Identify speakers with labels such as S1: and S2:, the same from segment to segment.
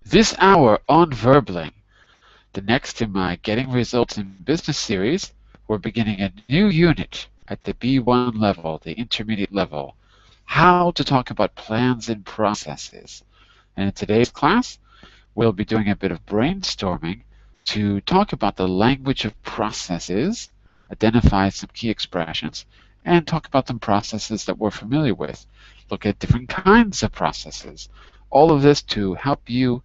S1: This hour on Verbling, the next in my Getting Results in Business series, we're beginning a new unit at the B1 level, the intermediate level, how to talk about plans and processes. And in today's class, we'll be doing a bit of brainstorming to talk about the language of processes, identify some key expressions, and talk about some processes that we're familiar with. Look at different kinds of processes. All of this to help you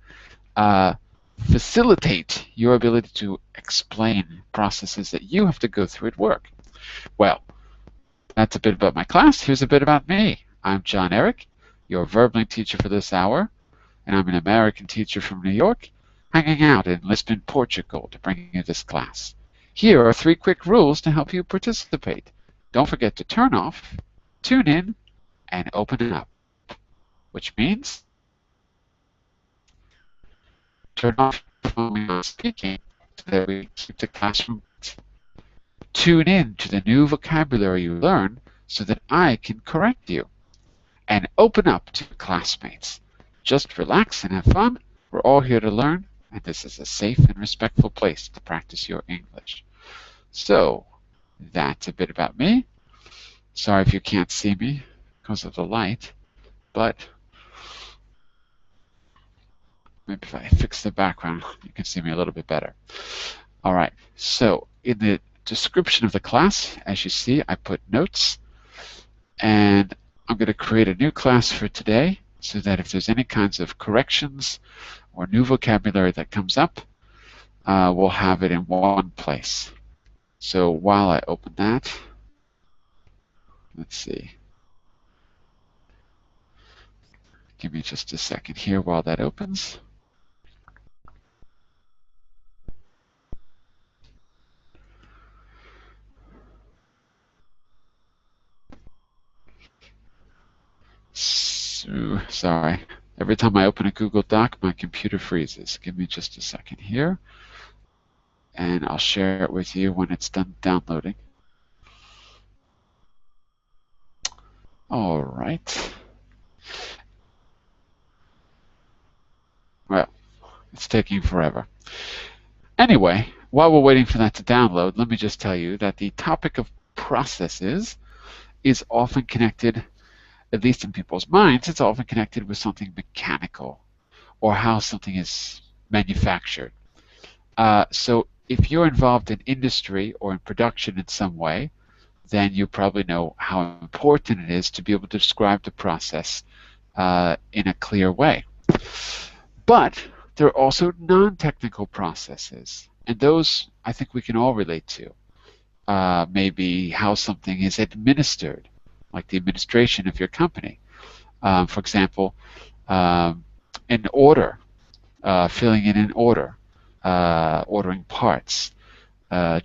S1: facilitate your ability to explain processes that you have to go through at work. Well, that's a bit about my class. Here's a bit about me. I'm Jon-Eric, your Verbling teacher for this hour, and I'm an American teacher from New York, hanging out in Lisbon, Portugal to bring you this class. Here are 3 quick rules to help you participate. Don't forget to turn off, tune in, and open up, which means turn off when we're not speaking so that we keep the classroom. Tune in to the new vocabulary you learn so that I can correct you. And open up to your classmates. Just relax and have fun. We're all here to learn, and this is a safe and respectful place to practice your English. So, that's a bit about me. Sorry if you can't see me because of the light, but maybe if I fix the background, you can see me a little bit better. All right, so in the description of the class, as you see, I put notes, and I'm going to create a new class for today so that if there's any kinds of corrections or new vocabulary that comes up, we'll have it in one place. So while I open that, let's see. Give me just a second here while that opens. So, sorry. Every time I open a Google Doc, my computer freezes. Give me just a second here, and I'll share it with you when it's done downloading. All right. Well, it's taking forever. Anyway, while we're waiting for that to download, let me just tell you that the topic of processes is often connected, at least in people's minds, it's often connected with something mechanical or how something is manufactured. So if you're involved in industry or in production in some way, then you probably know how important it is to be able to describe the process in a clear way. But there are also non-technical processes, and those I think we can all relate to. Maybe how something is administered, like the administration of your company. For example, an order, filling in an order, ordering parts,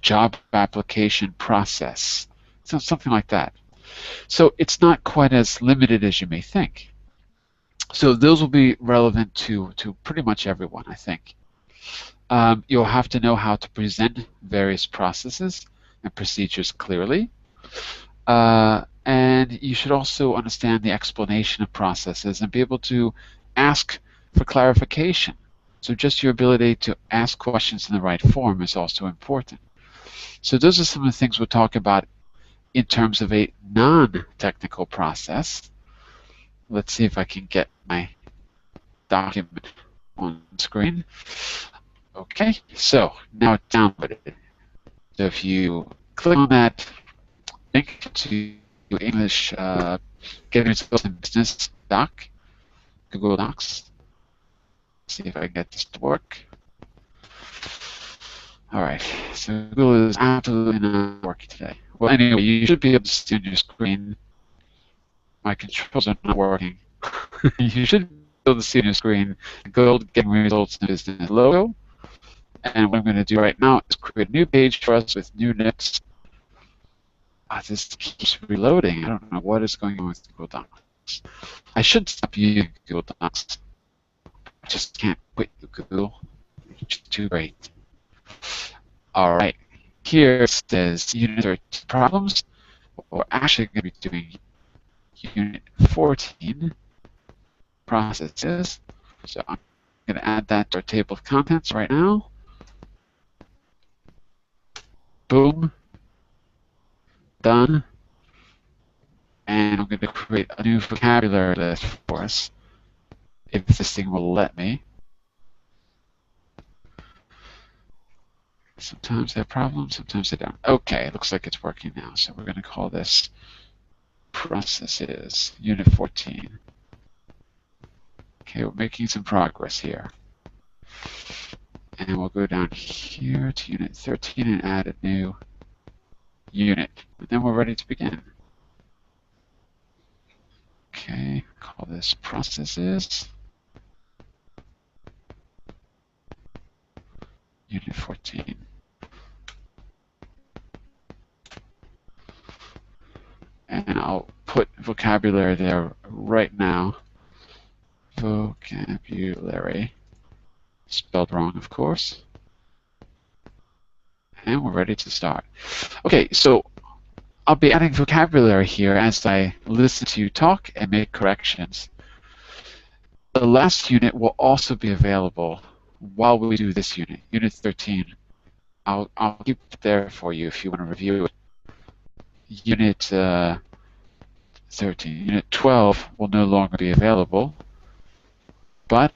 S1: job application process, so something like that. So it's not quite as limited as you may think. So those will be relevant to pretty much everyone, I think. You'll have to know how to present various processes and procedures clearly. And you should also understand the explanation of processes and be able to ask for clarification. So just your ability to ask questions in the right form is also important. So those are some of the things we'll talk about in terms of a non-technical process. Let's see if I can get my document on screen. Okay, so now it's downloaded. So if you click on that link to English Getting Results in Business doc, Google Docs. See if I can get this to work. All right, so Google is absolutely not working today. Well, anyway, you should be able to see on your screen. My controls are not working. You should be able to see on your screen the Gold Getting Results in Business logo. And what I'm going to do right now is create a new page for us with new notes. This keeps reloading. I don't know what is going on with Google Docs. I should stop using Google Docs. I just can't quit Google. It's too great. All right. Here it says Unit 13 problems. We're actually going to be doing Unit 14. process is. So I'm going to add that to our table of contents right now. Boom. Done. And I'm going to create a new vocabulary list for us, if this thing will let me. Sometimes they have problems, sometimes they don't. Okay, looks like it's working now. So we're going to call this processes, unit 14. Okay, we're making some progress here. And we'll go down here to unit 13 and add a new unit. And then we're ready to begin. Okay, call this processes, unit 14. And I'll put vocabulary there right now. Vocabulary, spelled wrong, of course. And we're ready to start. Okay, so I'll be adding vocabulary here as I listen to you talk and make corrections. The last unit will also be available while we do this unit, unit 13. I'll keep it there for you if you want to review it. Unit 13. Unit 12 will no longer be available, but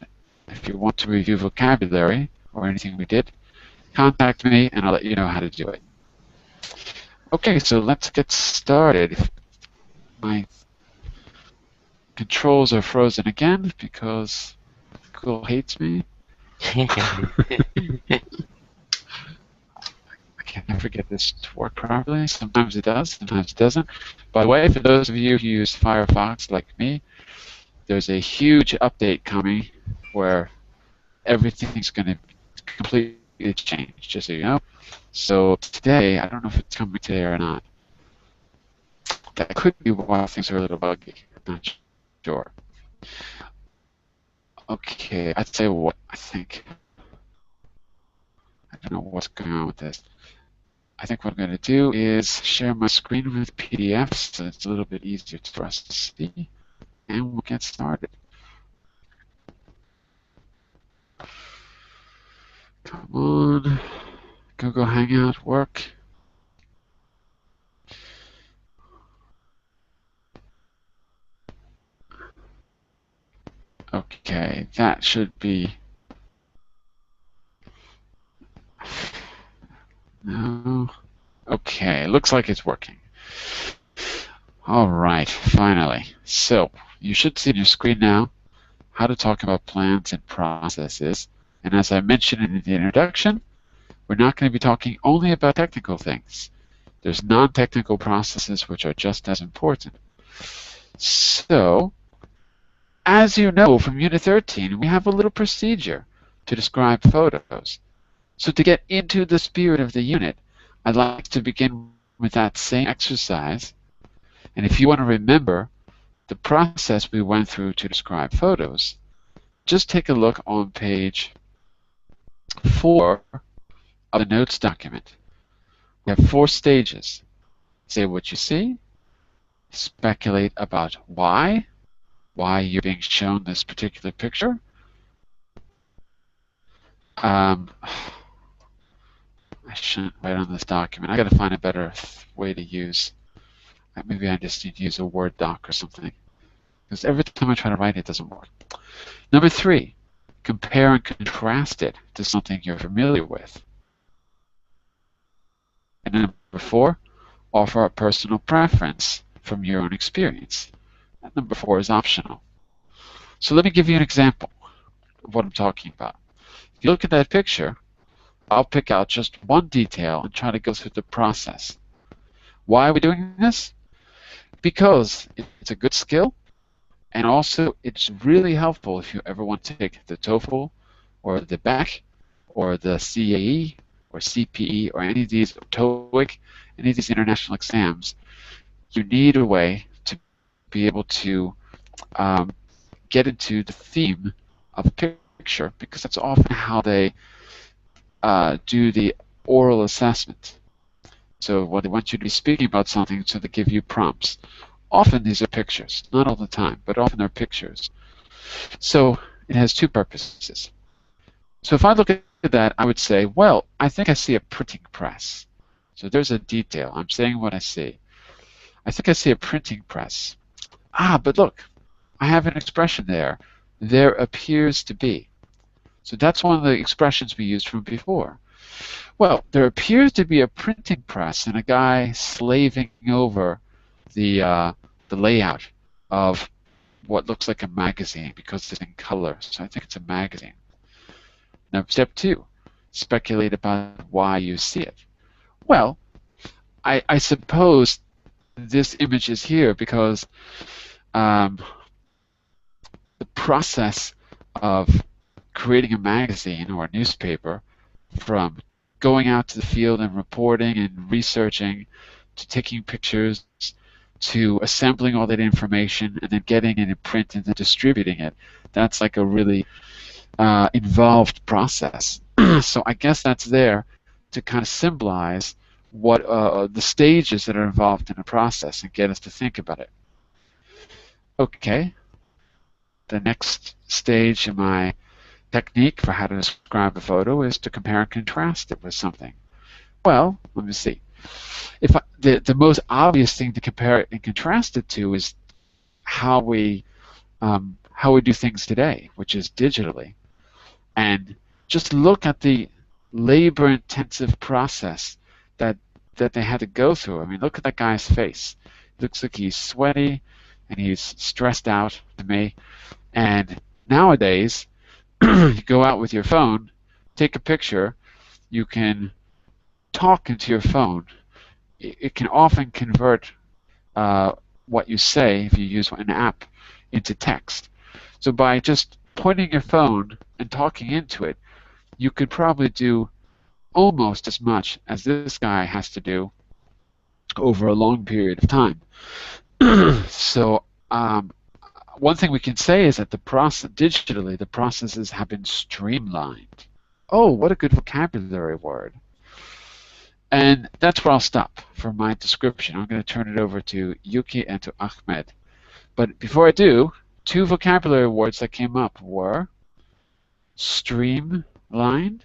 S1: if you want to review vocabulary or anything we did, contact me and I'll let you know how to do it. Okay, so let's get started. My controls are frozen again because Google hates me. I can never get this to work properly. Sometimes it does, sometimes it doesn't. By the way, for those of you who use Firefox like me, there's a huge update coming where everything's going to completely change, just so you know. So today, I don't know if it's coming today or not. That could be why things are a little buggy. I'm not sure. Okay, I'd say what I think. I don't know what's going on with this. I think what I'm going to do is share my screen with PDFs so it's a little bit easier for us to see. And we'll get started. Come on. Google Hangout work. Okay, that should be... No. Okay, looks like it's working. All right, finally. So, you should see on your screen now how to talk about plans and processes. And as I mentioned in the introduction, we're not going to be talking only about technical things. There's non-technical processes which are just as important. So, as you know from Unit 13, we have a little procedure to describe photos. So to get into the spirit of the unit, I'd like to begin with that same exercise. And if you want to remember the process we went through to describe photos, just take a look on page 4 of the notes document. We have 4 stages. Say what you see, speculate about why you're being shown this particular picture. I shouldn't write on this document. I got to find a better way to use. Maybe I just need to use a Word doc or something. Because every time I try to write it doesn't work. Number 3, compare and contrast it to something you're familiar with. And number 4, offer a personal preference from your own experience. And number 4 is optional. So let me give you an example of what I'm talking about. If you look at that picture, I'll pick out just one detail and try to go through the process. Why are we doing this? Because it's a good skill, and also it's really helpful if you ever want to take the TOEFL or the BEC or the CAE or CPE or any of these, TOEIC, any of these international exams. You need a way to be able to get into the theme of a picture, because that's often how they do the oral assessment. So what they want you to be speaking about something, so they give you prompts. Often these are pictures, not all the time, but often they're pictures. So it has two purposes. So if I look at that, I would say, well, I think I see a printing press. So there's a detail. I'm saying what I see. I think I see a printing press. Ah, but look, I have an expression there. There appears to be. So that's one of the expressions we used from before. Well, there appears to be a printing press and a guy slaving over the layout of what looks like a magazine because it's in color. So I think it's a magazine. Now, step two, speculate about why you see it. Well, I suppose this image is here because the process of creating a magazine or a newspaper, from going out to the field and reporting and researching, to taking pictures, to assembling all that information and then getting it in print and then distributing it, that's like a really involved process. So I guess that's there to kind of symbolize what the stages that are involved in a process and get us to think about it. Okay, the next stage in my technique for how to describe a photo is to compare and contrast it with something. Well, let me see. The most obvious thing to compare it and contrast it to is how we do things today, which is digitally. And just look at the labor-intensive process that they had to go through. I mean, look at that guy's face. It looks like he's sweaty and he's stressed out to me. And nowadays, you go out with your phone, take a picture, you can talk into your phone. It can often convert what you say, if you use an app, into text. So by just pointing your phone and talking into it, you could probably do almost as much as this guy has to do over a long period of time. So one thing we can say is that digitally, the processes have been streamlined. Oh, what a good vocabulary word. And that's where I'll stop for my description. I'm going to turn it over to Yuki and to Ahmed. But before I do, two vocabulary words that came up were streamlined,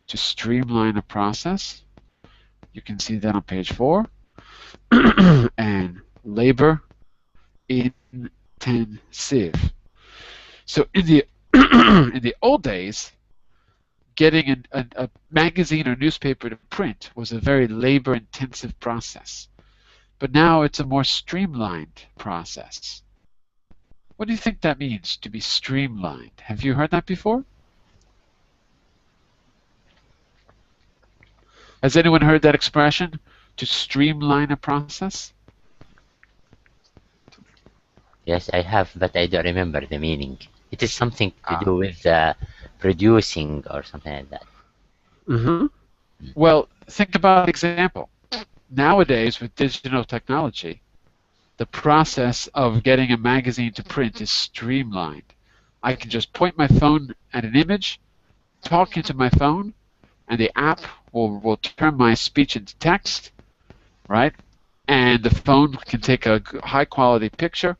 S1: to streamline a process. You can see that on page 4. And labor intensive. So in the in the old days, getting a magazine or newspaper to print was a very labor-intensive process. But now it's a more streamlined process. What do you think that means, to be streamlined? Have you heard that before? Has anyone heard that expression, to streamline a process?
S2: Yes, I have, but I don't remember the meaning. It is something to do with producing or something like that.
S1: Mm-hmm. Well, think about the example. Nowadays, with digital technology, the process of getting a magazine to print is streamlined. I can just point my phone at an image, talk into my phone, and the app will turn my speech into text, right? And the phone can take a high-quality picture,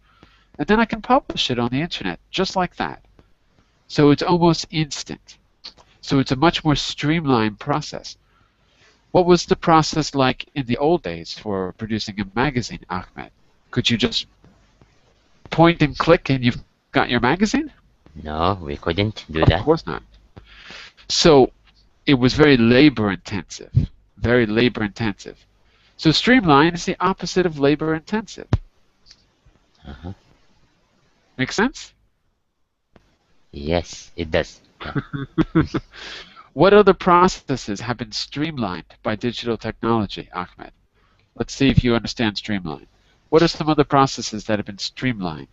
S1: and then I can publish it on the internet, just like that. So it's almost instant. So it's a much more streamlined process. What was the process like in the old days for producing a magazine, Ahmed? Could you just point and click and you've got your magazine?
S2: No, we couldn't do that.
S1: Of course not. So it was very labor-intensive, very labor-intensive. So streamline is the opposite of labor-intensive.
S2: Uh-huh.
S1: Make sense?
S2: Yes, it does. Yeah.
S1: What other processes have been streamlined by digital technology, Ahmed? Let's see if you understand streamline. What are some other processes that have been streamlined?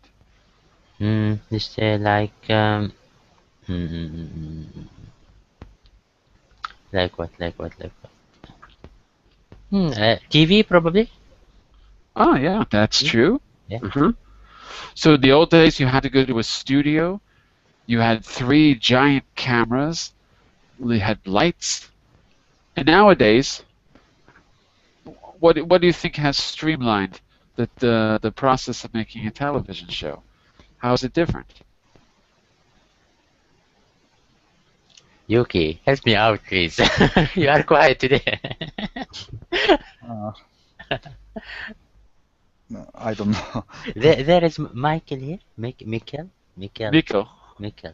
S2: Just like what? TV probably.
S1: Oh, yeah, that's true.
S2: Yeah.
S1: So in the old days, you had to go to a studio. You had 3 giant cameras. You had lights. And nowadays, what do you think has streamlined the process of making a television show? How is it different?
S2: Yuki, help me out, please. You are quiet today.
S3: Uh, no, I don't know.
S2: There is Michael here. Mikkel?
S1: Miko.
S2: Mikkel.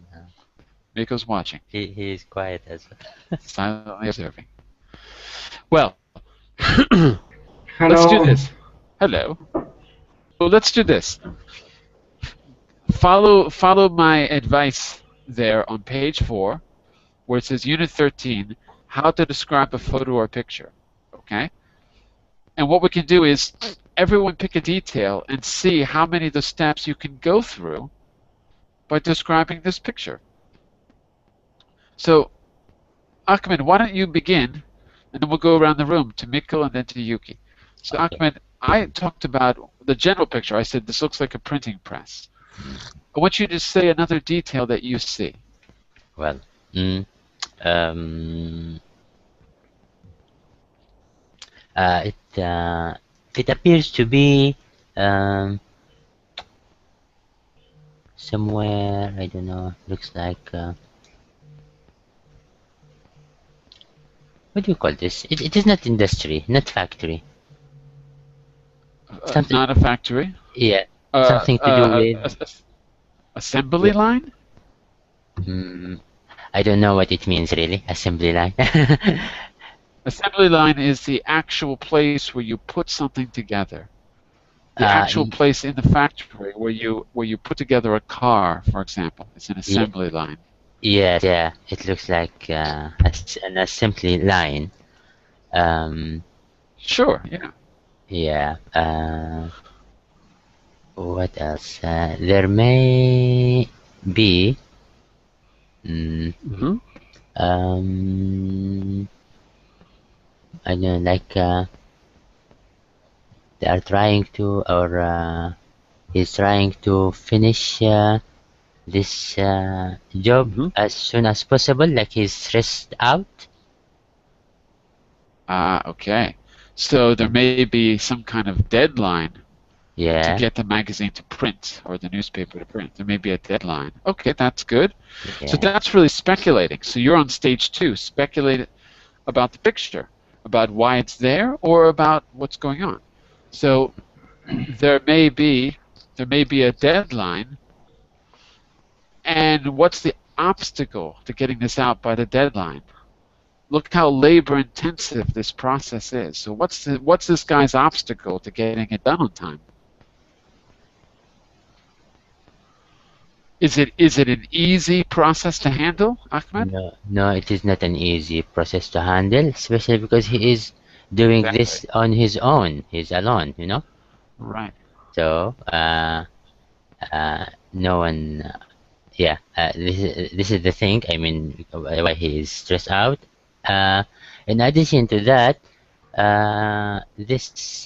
S1: Miko's watching,
S2: He is quiet as well.
S1: silently observing. Well,
S4: Hello.
S1: let's do this. Hello. Well, let's do this. Follow my advice there on page 4, where it says Unit 13, how to describe a photo or picture. Okay? And what we can do is everyone pick a detail and see how many of the steps you can go through by describing this picture. So, Ahmed, why don't you begin, and then we'll go around the room to Mikkel and then to Yuki. So, Ahmed, I talked about the general picture. I said this looks like a printing press. I want you to say another detail that you see.
S2: Well, it appears to be somewhere, I don't know, looks like what do you call this? It is not industry, not factory. Something,
S1: Not a factory.
S2: yeah, something to do with
S1: assembly line?
S2: I don't know what it means really, assembly line.
S1: Assembly line is the actual place where you put something together. The actual place in the factory where you put together a car, for example. It's an assembly line.
S2: Yes, yeah, it looks like an assembly line.
S1: Sure, yeah.
S2: Yeah. What else? There may be. I know, like they are trying to, or he's trying to finish this job as soon as possible. Like he's stressed out.
S1: Okay. So there may be some kind of deadline
S2: Yeah.
S1: to get the magazine to print or the newspaper to print. There may be a deadline. Okay, that's good.
S2: Yeah.
S1: So that's really speculating. So you're on stage 2, speculate about the picture, about why it's there or about what's going on. So there may be a deadline, and what's the obstacle to getting this out by the deadline? Look how labor intensive this process is. So what's this guy's obstacle to getting it done on time? Is it an easy process to handle, Ahmed?
S2: No, it is not an easy process to handle, especially because he is doing this on his own. He's alone, you know.
S1: Right.
S2: So no one. Yeah, this is the thing. I mean, why he is stressed out. In addition to that, this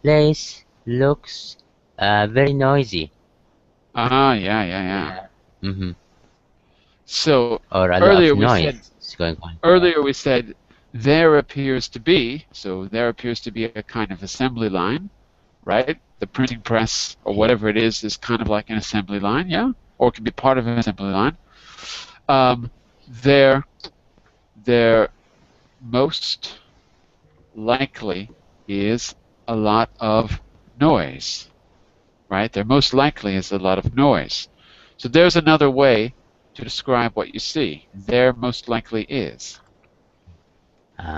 S2: place looks very noisy.
S1: Yeah.
S2: Mm-hmm.
S1: So
S2: Or a
S1: earlier
S2: lot of noise is going on.
S1: Earlier we said there appears to be a kind of assembly line, right? The printing press or whatever it is kind of like an assembly line, yeah? Or it can be part of an assembly line. There most likely is a lot of noise, right? There most likely is a lot of noise. So there's another way to describe what you see. There most likely is.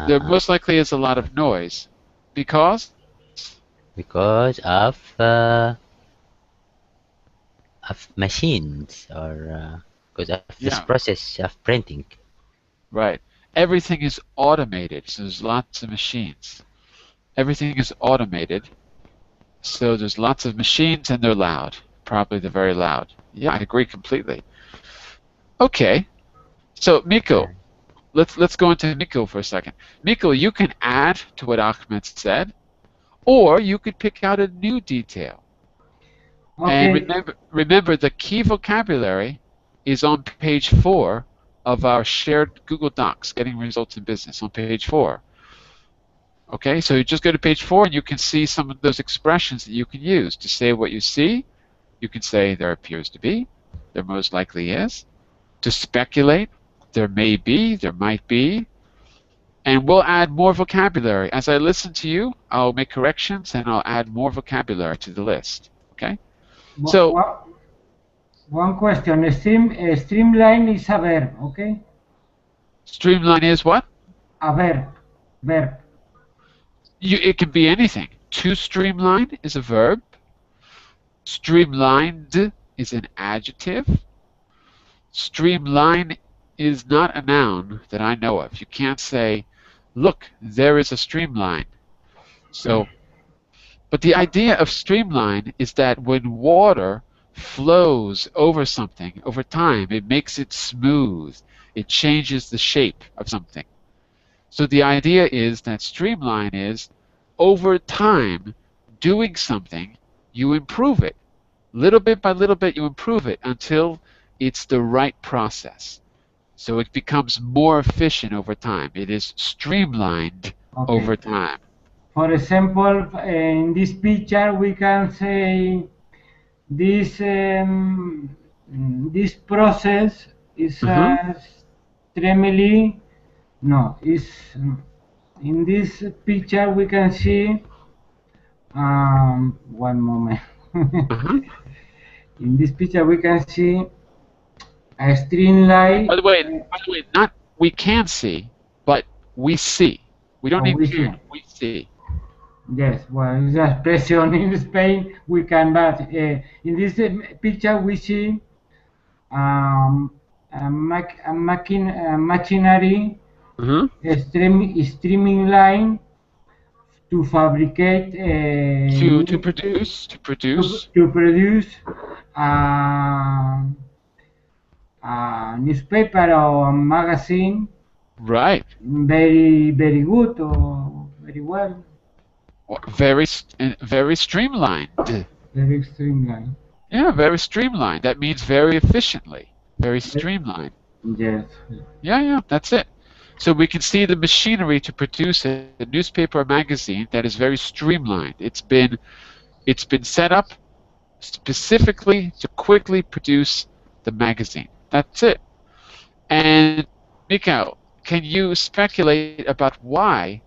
S1: There most likely is a lot of noise because
S2: of machines, or because of this process of printing.
S1: Right. Everything is automated, so there's lots of machines. Everything is automated, so there's lots of machines and they're loud. Probably they're very loud. Yeah, I agree completely. Okay. So Miko, let's go into Miko for a second. Miko, you can add to what Ahmed said, or you could pick out a new detail.
S4: Okay.
S1: And remember the key vocabulary is on page 4 of our shared Google Docs, Getting Results in Business, on page 4. Okay, so you just go to page 4 and you can see some of those expressions that you can use. To say what you see, you can say there appears to be, there most likely is. To speculate, there may be, there might be. And we'll add more vocabulary. As I listen to you, I'll make corrections and I'll add more vocabulary to the list. Okay? So,
S4: One question. Streamline is a verb, okay?
S1: streamline is what?
S4: A verb.
S1: It can be anything. To streamline is a verb. Streamlined is an adjective. Streamline is not a noun that I know of. You can't say, look, there is a streamline. So, but the idea of streamline is that when water flows over something over time, it makes it smooth. It changes the shape of something. So the idea is that streamline is, over time, doing something, you improve it. Little bit by little bit, you improve it until it's the right process. So it becomes more efficient over time. It is streamlined over time.
S4: For example, in this picture, we can say this this process is extremely in this picture we can see one moment. In this picture we can see a streamline.
S1: By the way, not we can see, but we see. We don't need to. We see.
S4: Yes, well, it's an expression in Spain we can, but in this picture we see a machinery streamline to fabricate
S1: to produce
S4: a newspaper or a magazine.
S1: Right.
S4: Very good or very well.
S1: Very streamlined.
S4: Very streamlined.
S1: Yeah, very streamlined. That means very efficiently. Very streamlined.
S4: Yes.
S1: Yeah, that's it. So we can see the machinery to produce a newspaper or magazine that is very streamlined. It's been set up specifically to quickly produce the magazine. That's it. And Mikael, can you speculate about why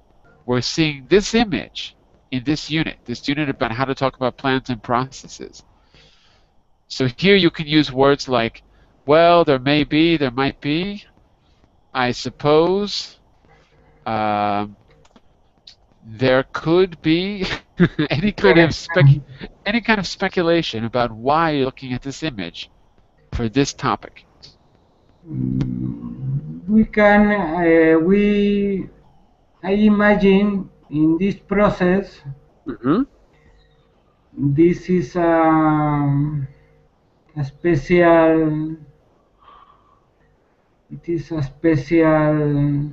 S1: we're seeing this image in this unit about how to talk about plans and processes? So here you can use words like, well, there may be, there might be, I suppose, there could be, any kind of speculation about why you're looking at this image for this topic.
S4: We can, I imagine in this process, this is a special, it is a special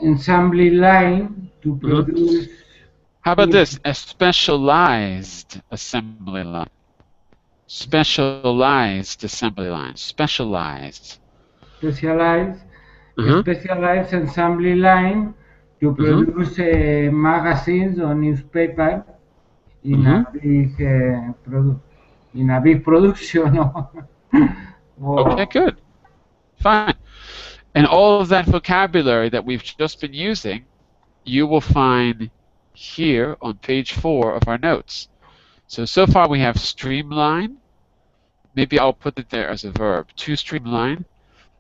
S4: assembly line to produce.
S1: How about this? A specialized assembly line. Specialized assembly line. Specialized
S4: assembly line to produce magazines or newspaper in a big production.
S1: Okay, good. Fine. And all of that vocabulary that we've just been using, you will find here on page 4 of our notes. So far we have streamline. Maybe I'll put it there as a verb. To streamline,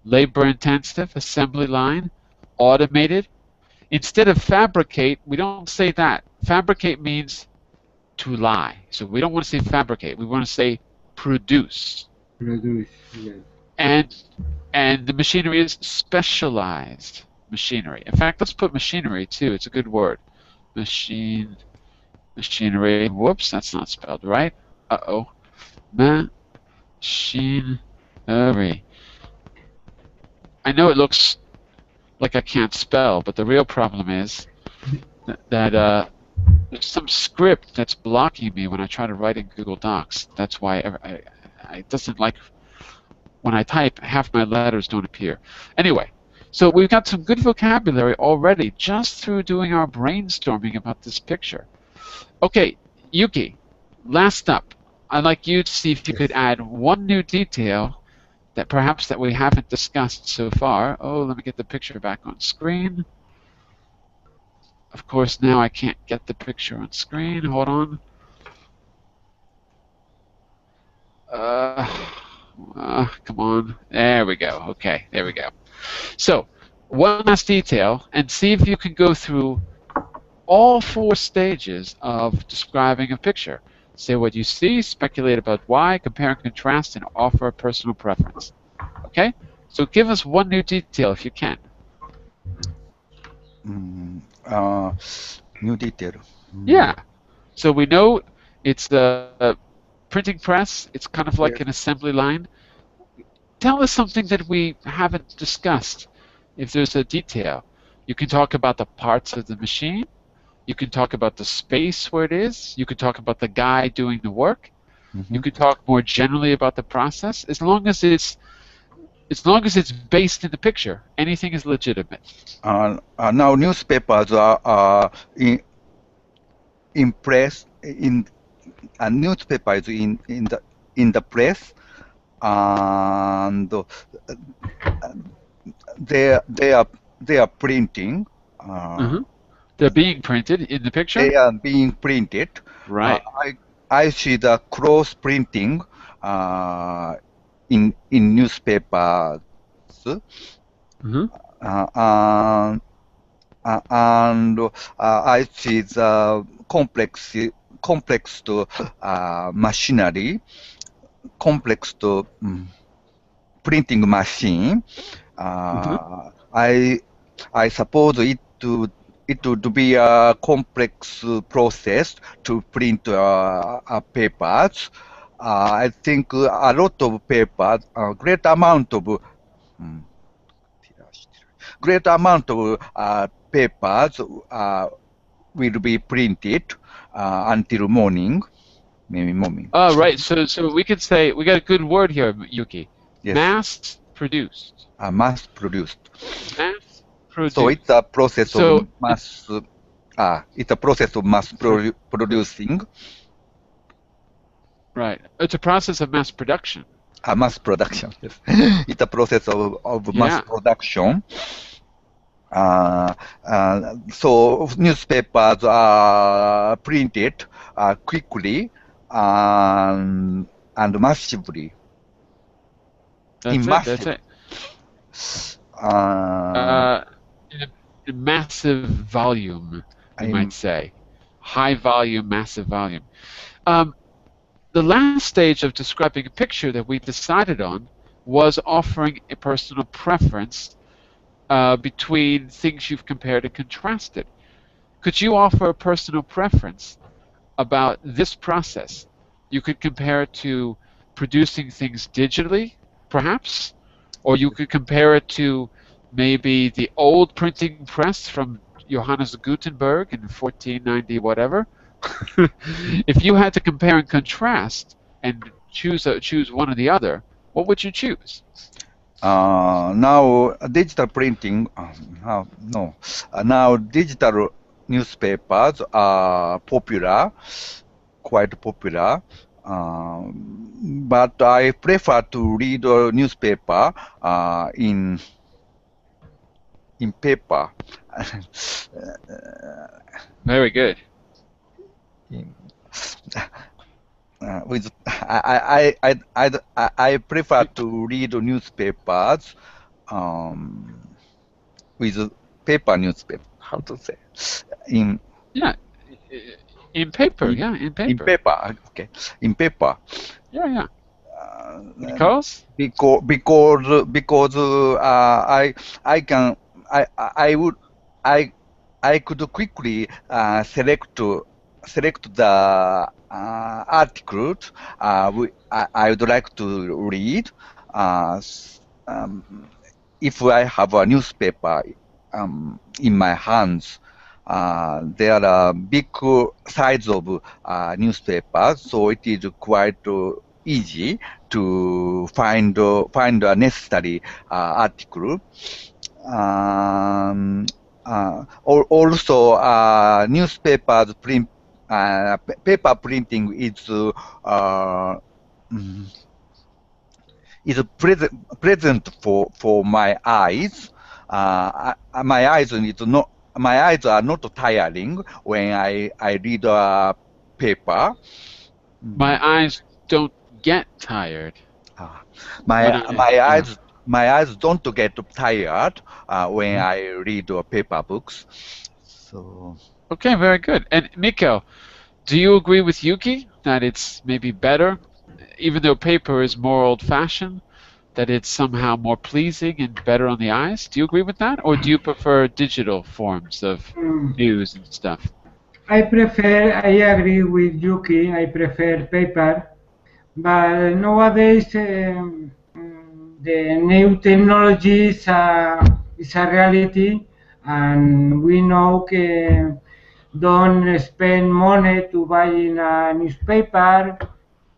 S1: labor-intensive, assembly line, automated. Instead of fabricate, we don't say that. Fabricate means to lie. So we don't want to say fabricate. We want to say produce.
S4: Produce, yes.
S1: And the machinery is specialized machinery. In fact, let's put machinery too. It's a good word. Machinery. Whoops, that's not spelled right. Uh-oh. Machinery. I know it looks like I can't spell, but the real problem is that there's some script that's blocking me when I try to write in Google Docs. That's why it doesn't like when I type, half my letters don't appear. Anyway, So we've got some good vocabulary already just through doing our brainstorming about this picture. Okay, Yuki, last up, I'd like you to see if you could add one new detail that perhaps that we haven't discussed so far. Oh, let me get the picture back on screen. Of course, now I can't get the picture on screen. Hold on. Come on. There we go. Okay, there we go. So, one last detail, and see if you can go through all 4 stages of describing a picture. Say what you see, speculate about why, compare and contrast, and offer a personal preference. Okay? So give us one new detail if you can.
S3: New detail.
S1: Yeah. So we know it's the printing press. It's kind of like an assembly line. Tell us something that we haven't discussed. If there's a detail, you can talk about the parts of the machine. You can talk about the space where it is. You can talk about the guy doing the work. You could talk more generally about the process. As long as it's based in the picture, anything is legitimate.
S3: Now newspapers are in press in newspapers in the press, and they are printing.
S1: They're being printed in the picture.
S3: They are being printed.
S1: Right.
S3: I see the cross printing in newspapers. And I see the complex to machinery, complex to printing machine. I suppose it would be a complex process to print papers. I think a lot of papers, great amount of papers will be printed until morning, maybe morning.
S1: Oh, right. So we could say we got a good word here, Yuki.
S3: Yes.
S1: Mass produced.
S3: Mass produced.
S1: Mass produced.
S3: So it's a process of mass. It's a process of mass producing.
S1: Right. It's a process of mass production.
S3: Mass production. Yes. It's a process of mass production. So newspapers are printed quickly and massively.
S1: That's it. In a massive volume, you might say. High volume, massive volume. The last stage of describing a picture that we decided on was offering a personal preference between things you've compared and contrasted. Could you offer a personal preference about this process? You could compare it to producing things digitally, perhaps, or you could compare it to maybe the old printing press from Johannes Gutenberg in 1490 whatever. If you had to compare and contrast and choose one or the other, what would you choose?
S3: Now digital printing. Now digital newspapers are popular, quite popular. But I prefer to read a newspaper in paper.
S1: Very good.
S3: I prefer to read newspapers with paper newspaper. How to say? In
S1: paper.
S3: In paper. Okay. In paper.
S1: Yeah. Because
S3: I could quickly select the articles I would like to read. If I have a newspaper in my hands, there are big size of newspapers, so it is quite easy to find a necessary article. Also, newspapers print, paper printing uh, mm, is present for my eyes. My eyes need not. My eyes are not tiring when I read a paper.
S1: My eyes don't get tired
S3: Ah,
S1: when yeah.
S3: my eyes don't get tired when I read paper books. So
S1: Okay, very good. And Miko, do you agree with Yuki that it's maybe better, even though paper is more old-fashioned, that it's somehow more pleasing and better on the eyes? Do you agree with that, or do you prefer digital forms of
S4: Mm,
S1: news and stuff?
S4: I agree with Yuki, I prefer paper, but nowadays the new technology is a reality, and we know don't spend money to buy in a newspaper.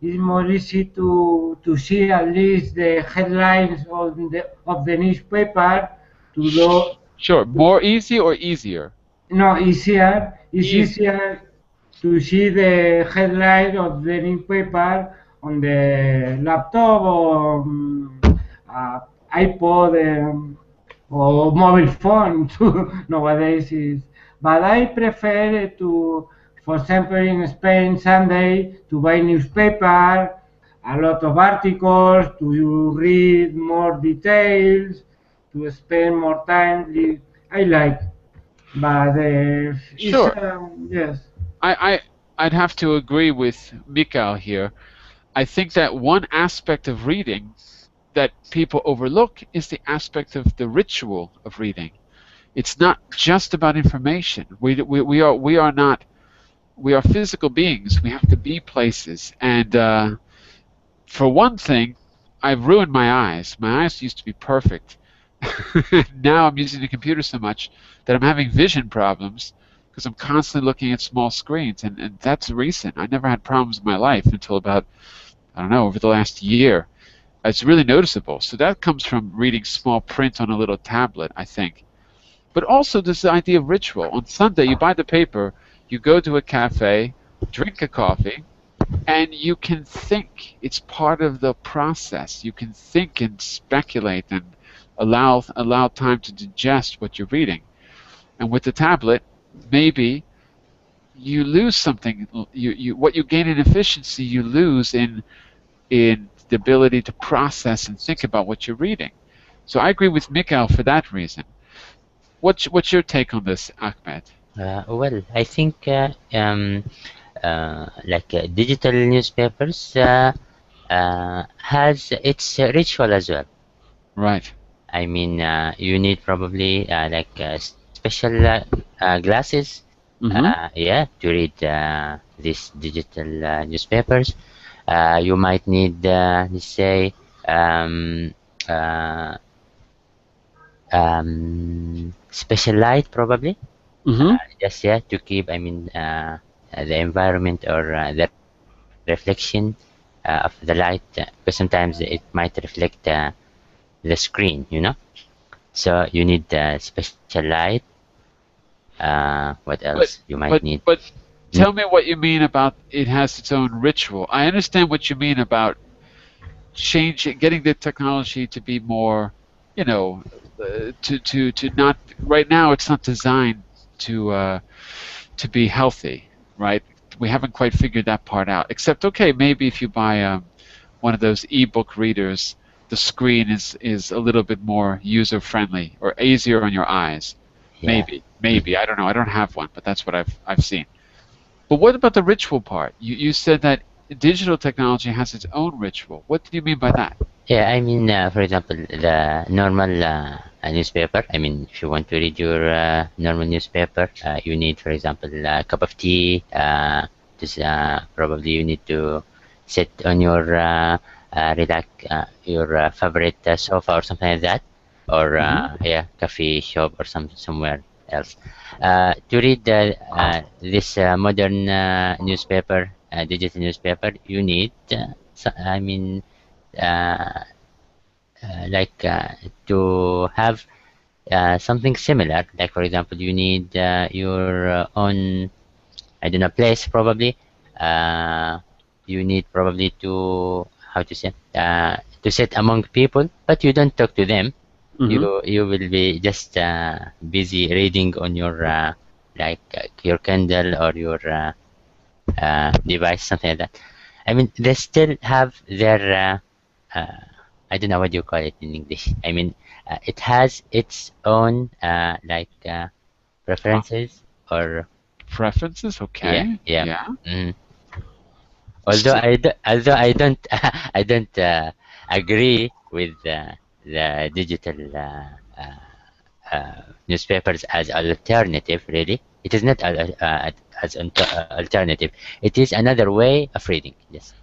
S4: It's more easy to see at least the headlines of the newspaper to do.
S1: Sure, more easy or easier?
S4: No, easier. It's
S1: Easy.
S4: easier to see the headline of the newspaper on the laptop or iPod or mobile phone too nowadays is. But I prefer to, for example, in Spain Sunday to buy newspaper, a lot of articles, to read more details, to spend more time. I like. But it's
S1: Sure.
S4: yes.
S1: I, I, I'd have to agree with Mikael here. I think that one aspect of reading that people overlook is the aspect of the ritual of reading. It's not just about information. We are physical beings. We have to be places. And for one thing, I've ruined my eyes. My eyes used to be perfect. Now I'm using the computer so much that I'm having vision problems because I'm constantly looking at small screens. And that's recent. I never had problems in my life until about, I don't know, over the last year. It's really noticeable. So that comes from reading small print on a little tablet, I think. But also this idea of ritual. On Sunday, you buy the paper, you go to a cafe, drink a coffee, and you can think. It's part of the process. You can think and speculate and allow time to digest what you're reading. And with the tablet, maybe you lose something. What you gain in efficiency, you lose in the ability to process and think about what you're reading. So I agree with Mikhail for that reason. What's your take on this, Ahmed?
S2: Well, I think digital newspapers has its ritual as well.
S1: Right.
S2: I mean, you need probably special glasses,
S1: Mm-hmm.
S2: yeah, to read these digital newspapers. You might need, let's say, um, uh, special light probably.
S1: Mm-hmm.
S2: Just yeah, to keep, I mean, the environment or the reflection of the light, because sometimes it might reflect the screen, you know. So you need special light. What
S1: But
S2: else you might
S1: but
S2: need?
S1: but tell me what you mean about it has its own ritual. I understand what you mean about changing, getting the technology to be more, to not. Right now, it's not designed to be healthy, right? We haven't quite figured that part out. Except, okay, maybe if you buy one of those ebook readers, the screen is a little bit more user friendly or easier on your eyes.
S2: Yeah.
S1: Maybe I don't know. I don't have one, but that's what I've seen. But what about the ritual part? You said that digital technology has its own ritual. What do you mean by that?
S2: Yeah, I mean, for example, the normal newspaper. I mean, if you want to read your normal newspaper, you need, for example, a cup of tea. Probably you need to sit on your your favorite sofa or something like that, or
S1: Hmm.
S2: yeah, coffee shop or somewhere else. To read this modern newspaper, digital newspaper, you need, I mean, uh, like to have something similar. Like for example, you need your own, I don't know, place probably. Uh, you need probably to, how to sit among people, but you don't talk to them.
S1: Hmm.
S2: You will be just busy reading on your your Kindle or your device, something like that. I mean, they still have their I don't know what you call it in English. I mean, it has its own preferences or
S1: Preferences,
S2: yeah,
S1: okay.
S2: yeah.
S1: Yeah.
S2: Mm.
S1: So,
S2: Although I don't I don't agree with the digital newspapers as alternative. Really, it is not as alternative. It is another way of reading. Yes.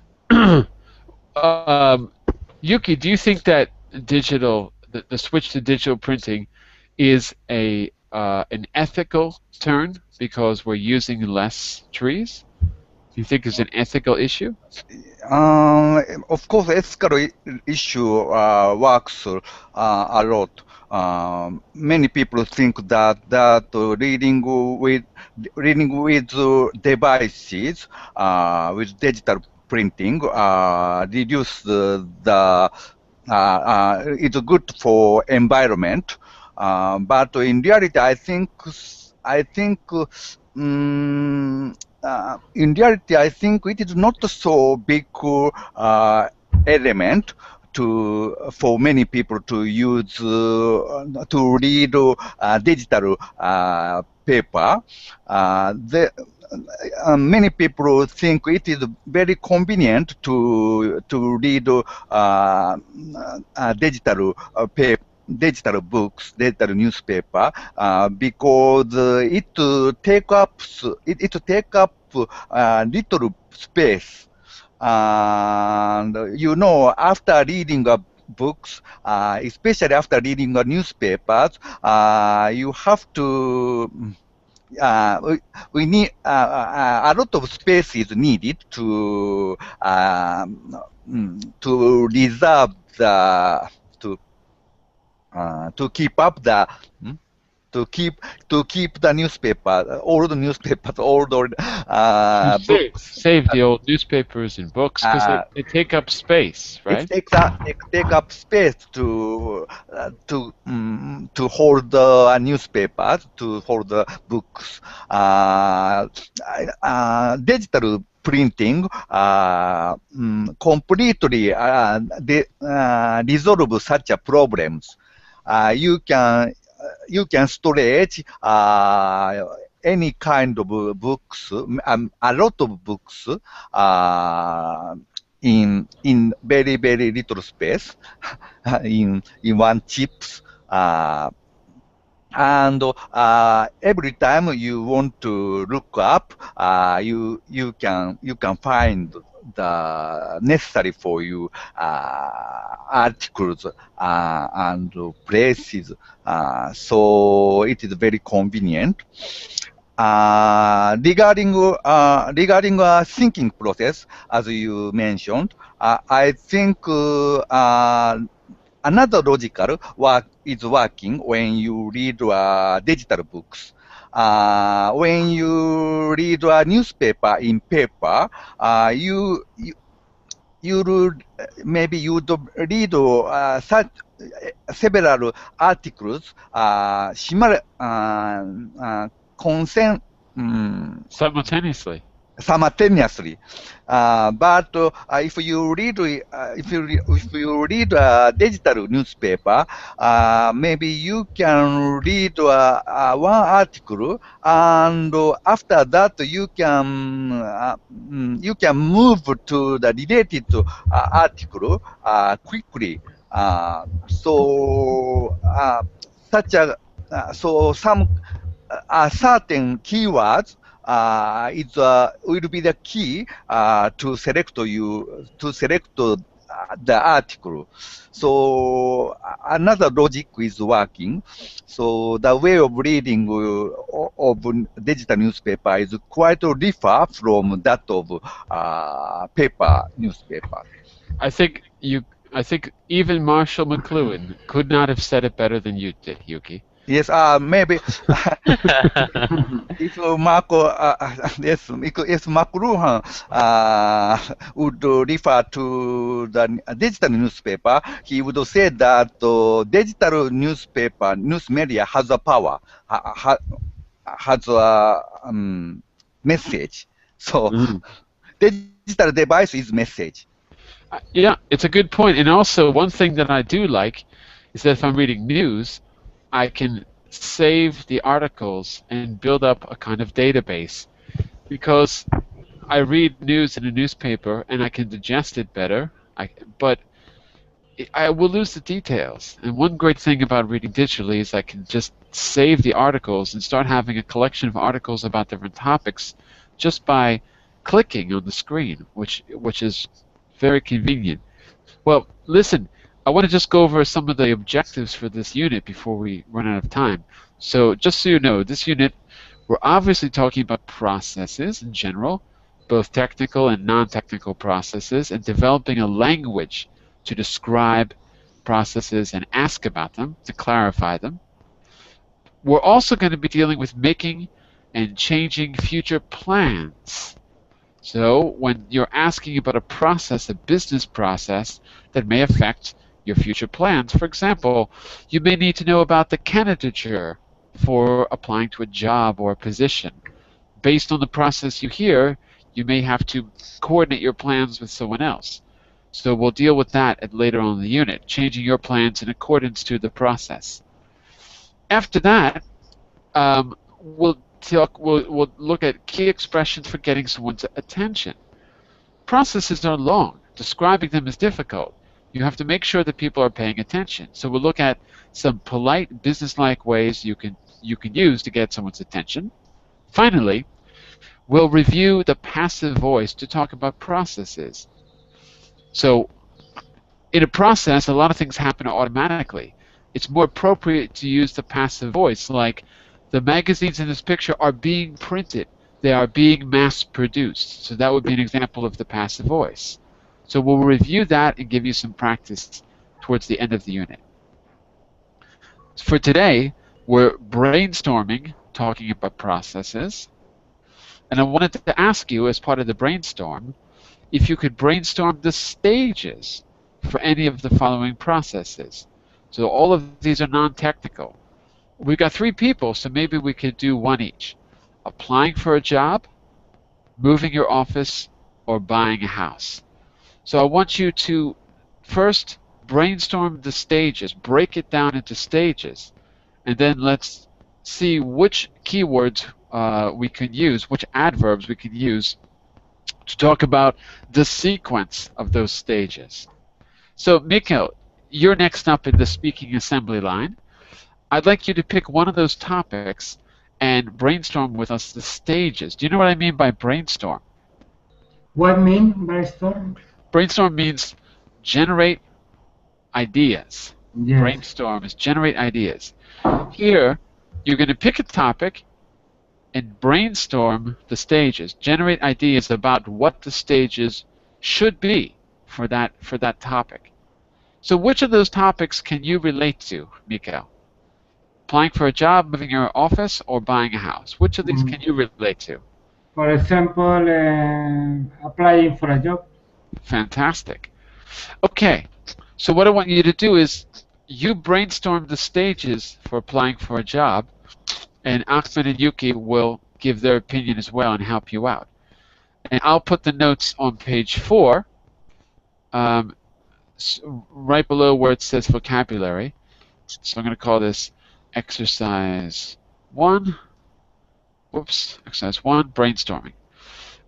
S1: um, Yuki, do you think that the switch to digital printing is an ethical turn because we're using less trees? Do you think it's an ethical issue?
S3: Of course, ethical issue works a lot. Many people think that reading with devices with digital printing reduce it's good for environment. But in reality, um, in reality, I think it is not so big element for many people to use to read digital paper. Many people think it is very convenient to read digital books, digital newspaper, because it take up little space. And after reading books, especially after reading newspapers, you have to we need a lot of space is needed to reserve to to keep up the mm, to keep the newspaper, all the newspapers, all the
S1: To
S3: books.
S1: save the old newspapers and books because
S3: Uh,
S1: they take up space,
S3: it
S1: right?
S3: take up space to hold the newspapers, to hold the books. Digital printing completely resolve such a problems. You can storage any kind of books, a lot of books, uh, in very little space, in one chips. And every time you want to look up, you can find the necessary for you articles and places. So it is very convenient. Regarding thinking process, as you mentioned, I think another logical work is working when you read digital books. When you read a newspaper in paper, you would maybe you would read such several articles similar concern
S1: Simultaneously.
S3: simultaneously. But if you read a digital newspaper, maybe you can read one article, and after that you can move to the related article quickly. Such a so some certain keywords will be the key to select the article. So another logic is working. So the way of reading of digital newspaper is quite differ from that of paper newspaper.
S1: I think even Marshall McLuhan could not have said it better than you did, Yuki.
S3: Yes, maybe if Marco, if Mark Luhan would refer to the digital newspaper, he would say that digital newspaper, news media has a power, has a message. So digital device is message.
S1: Yeah, it's a good point. And also, one thing that I do like is that if I'm reading news, I can save the articles and build up a kind of database because I read news in a newspaper and I can digest it better. But I will lose the details. And one great thing about reading digitally is I can just save the articles and start having a collection of articles about different topics just by clicking on the screen, which is very convenient. Well, listen, I want to just go over some of the objectives for this unit before we run out of time. So just so you know, this unit, we're obviously talking about processes in general, both technical and non-technical processes, and developing a language to describe processes and ask about them, to clarify them. We're also going to be dealing with making and changing future plans. So when you're asking about a process, a business process that may affect your future plans, for example, you may need to know about the candidature for applying to a job or a position. Based on the process you hear, you may have to coordinate your plans with someone else. So we'll deal with that later on in the unit, changing your plans in accordance to the process. After that, we'll look at key expressions for getting someone's attention. Processes are long. Describing them is difficult. You have to make sure that people are paying attention. So we'll look at some polite, business-like ways you can use to get someone's attention. Finally, we'll review the passive voice to talk about processes. So in a process, a lot of things happen automatically. It's more appropriate to use the passive voice, like the magazines in this picture are being printed. They are being mass-produced. So that would be an example of the passive voice. So we'll review that and give you some practice towards the end of the unit. For today, we're brainstorming, talking about processes. And I wanted to ask you, as part of the brainstorm, if you could brainstorm the stages for any of the following processes. So all of these are non-technical. We've got 3 people, so maybe we could do one each. Applying for a job, moving your office, or buying a house. So I want you to first brainstorm the stages, break it down into stages, and then let's see which keywords we can use, which adverbs we can use to talk about the sequence of those stages. So Mikkel, you're next up in the speaking assembly line. I'd like you to pick one of those topics and brainstorm with us the stages. Do you know what I mean by brainstorm?
S4: What mean brainstorm?
S1: Brainstorm means generate ideas.
S4: Yes.
S1: Brainstorm is generate ideas. Here, you're going to pick a topic and brainstorm the stages. Generate ideas about what the stages should be for that topic. So which of those topics can you relate to, Mikkel? Applying for a job, moving your office, or buying a house? Which of these can you relate to?
S4: For example, applying for a job.
S1: Fantastic. Okay, so what I want you to do is you brainstorm the stages for applying for a job, and Ahmed and Yuki will give their opinion as well and help you out. And I'll put the notes on page 4, right below where it says vocabulary. So I'm going to call this exercise 1. Whoops, exercise 1, brainstorming.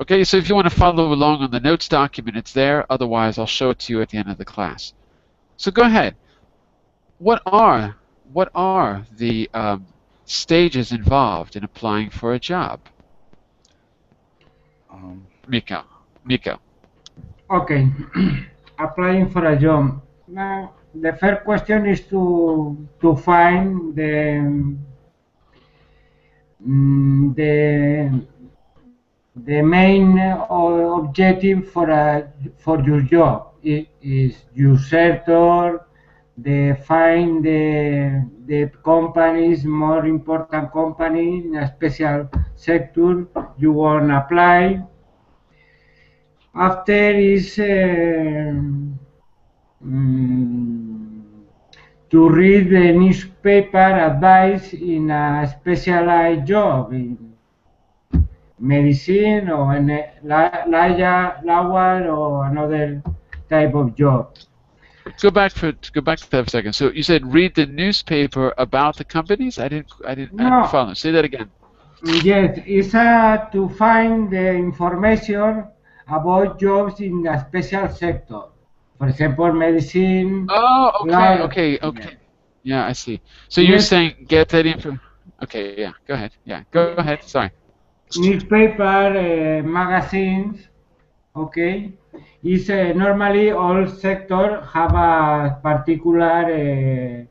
S1: Okay, so if you want to follow along on the notes document, it's there. Otherwise, I'll show it to you at the end of the class. So go ahead. What are the stages involved in applying for a job? Miko.
S4: Okay, applying for a job. Now, the first question is to find the main objective for your job. Is your sector, find the companies, more important company in a special sector you want to apply. After is to read the newspaper advice in a specialized job in medicine or in a law or another type of job.
S1: Go back to that for a second. So you said read the newspaper about the companies? I didn't
S4: No,
S1: follow. Say that again.
S4: yes, it's to find the information about jobs in a special sector. For example, medicine,
S1: Oh, okay,
S4: law.
S1: okay,
S4: Yeah.
S1: okay. Yeah, I see. So you're
S4: Yes,
S1: saying get that info. Okay, yeah. Go ahead. Yeah, go ahead. Sorry.
S4: newspaper, magazines, okay, is normally all sector have a particular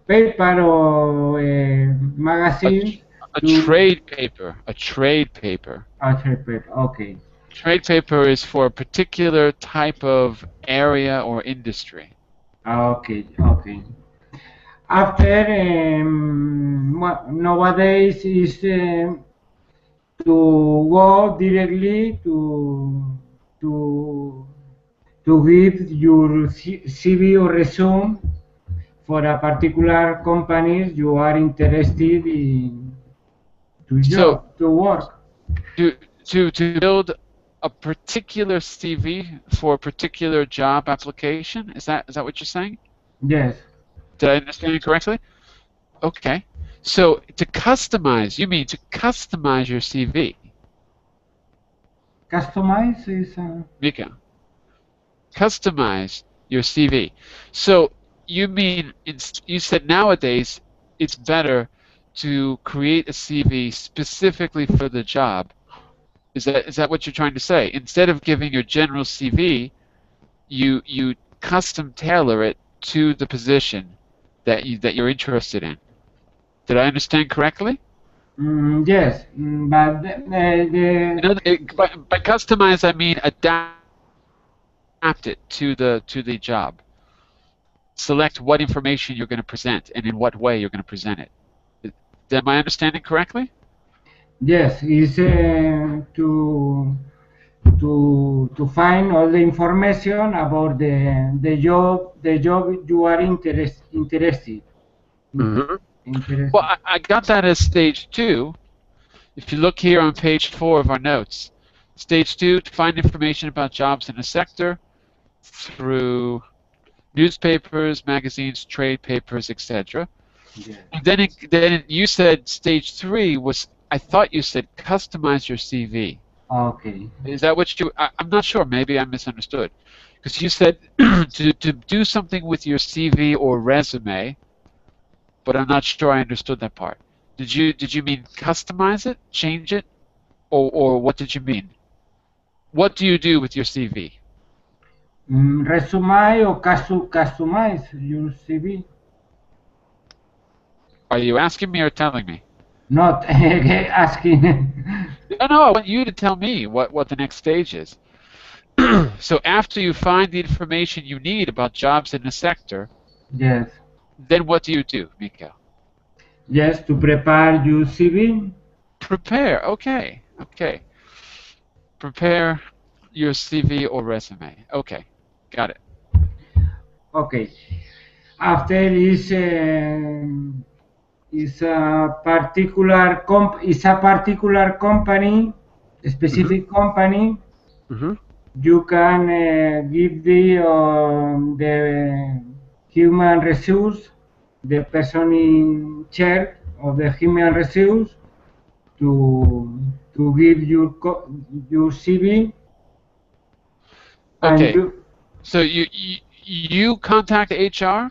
S4: paper or
S1: A,
S4: magazines
S1: a
S4: to
S1: trade paper. A trade paper.
S4: interpret. Okay,
S1: Trade paper is for a particular type of area or industry.
S4: okay, okay. After nowadays is to go directly to to give your CV or resume for a particular companies you are interested in to
S1: So
S4: job to work.
S1: to to build a particular CV for a particular job application, is that what you're saying?
S4: Yes,
S1: Did I understand you correctly? Okay. So to customize, you mean to customize your CV,
S4: customize is
S1: Mika. Customize your CV. So you mean you said nowadays it's better to create a CV specifically for the job. Is that what you're trying to say? Instead of giving your general CV, you custom tailor it to the position that you're interested in. Did I understand correctly?
S4: yes, but
S1: By customize, I mean adapt it to the job. Select what information you're going to present and in what way you're going to present it. Am I understanding correctly?
S4: yes, is to find all the information about the job you are interested
S1: Mm-hmm. Well,
S4: interested.
S1: I got that as stage 2. If you look here on page 4 of our notes, stage 2, to find information about jobs in a sector through newspapers, magazines, trade papers, etc.
S4: Yes.
S1: And then you said stage 3 was, I thought you said customize your CV.
S4: Okay.
S1: Is that what I'm not sure, maybe I misunderstood. Because you said to do something with your CV or resume, but I'm not sure I understood that part. Did you mean customize it, change it, or what did you mean? What do you do with your CV?
S4: Resume or customize your CV.
S1: Are you asking me or telling me?
S4: Not asking.
S1: No, I want you to tell me what the next stage is. So after you find the information you need about jobs in the sector,
S4: Yes.
S1: then what do you do, Mikael?
S4: Yes, to prepare your CV.
S1: Prepare. Okay. Prepare your CV or resume. Okay. Got it.
S4: Okay. After is a particular company, a specific company.
S1: Mm-hmm.
S4: You can give the human resource, the person in charge of the human resource to give your CV and
S1: Okay.
S4: you
S1: So you contact HR?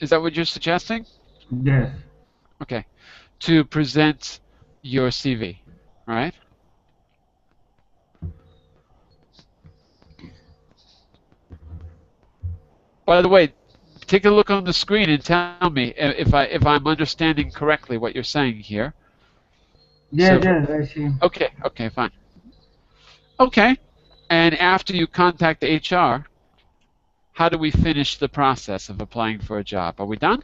S1: Is that what you're suggesting?
S4: yes.
S1: Okay. To present your CV, right? By the way, take a look on the screen and tell me if I'm understanding correctly what you're saying here.
S4: Yes,
S1: So,
S4: yes, I see.
S1: okay, fine. Okay. And after you contact the HR, how do we finish the process of applying for a job? Are we done?